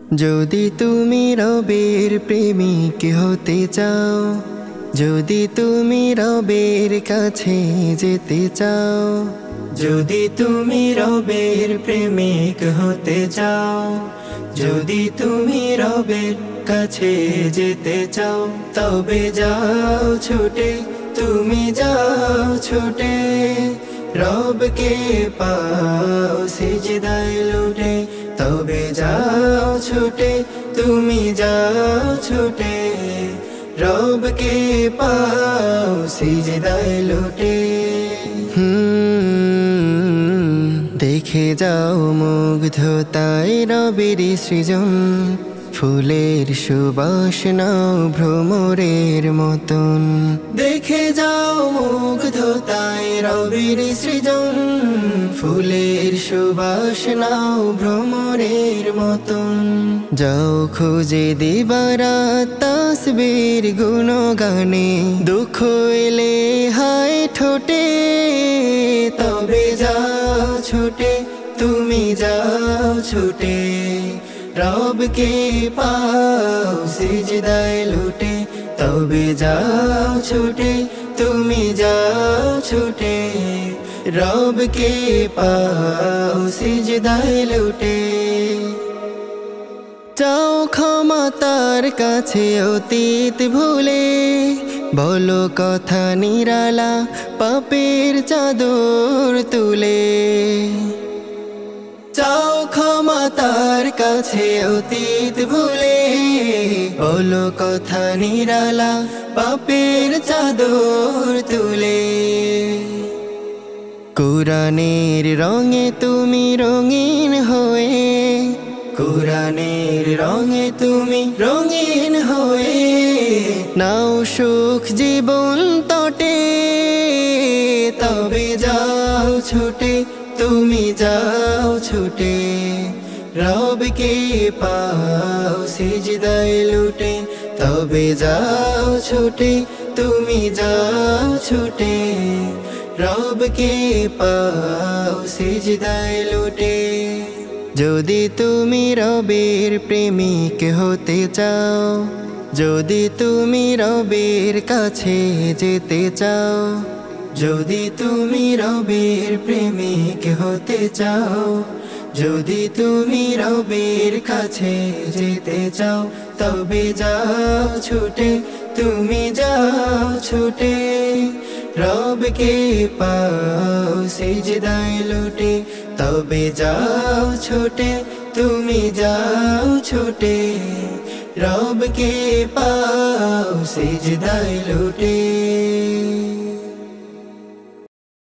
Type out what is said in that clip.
যদি তুমি রবের প্রেমিক হতে চাও, যদি তুমি রবের কাছে যেতে চাও, যদি তুমি রবের প্রেমিক হতে চাও, যদি তুমি রবের কাছে যেতে চাও, তবে যাও ছুটে, তুমি যাও ছুটে, রবকে পাও সিজদায় লুটে। তবে যাও ছুটে, তুমি যাও ছুটে, রবকে পাও সিজদায় লুটে। দেখে যাও মুগ্ধতায় রবের সৃজন, ফুলের সুবাস নাও ভ্রমরের মতন। দেখে যাও মুগ্ধতায় রবের সৃজন, ফুলের সুবাস নাও ভ্রমরের মতন। যাও খুঁজে দিবারাত তাসবির গুণগানে, দুঃখ এলে হায় ঠোঁটে, তবে যাও ছুটে, তুমি যাও ছুটে, রবকে পাও সিজদায় লুটে। তবে যাও ছুটে, তুমি যাও ছুটে, রবকে পাও সিজদায় লুটে। চাও ক্ষমা তার কাছে অতীত ভুলে, বলো কথা নিরালা পাপের চাদর তুলে। চাও ক্ষমা তার কাছে অতীত ভুলে, বলো কথা নিরালা পাপের চাদর তুলে। কুরআনের রঙে তুমি রঙিন হয়ে, কুরআনের রঙে তুমি রঙিন হয়ে, নাও সুখ জীবন তটে। তবে যাও ছুটে, তুমি যাও ছুটে, রবকে পাও সিজদায় লুটে। তবে যাও ছুটে, তুমি যাও ছুটে, রবকে পাও সিজদায় লুটে। যদি তুমি রবের প্রেমিক হতে চাও, যদি তুমি রবের কাছে যেতে চাও, যদি তুমি রবের প্রেমিক হতে চাও, যদি তুমি রবের কাছে যেতে চাও, তবে যাও ছুটে, তুমি যাও ছুটে, রবকে পাও সিজদায় লুটে। তবে যাও ছুটে, তুমি যাও ছুটে, রবকে পাও সিজদায় লুটে।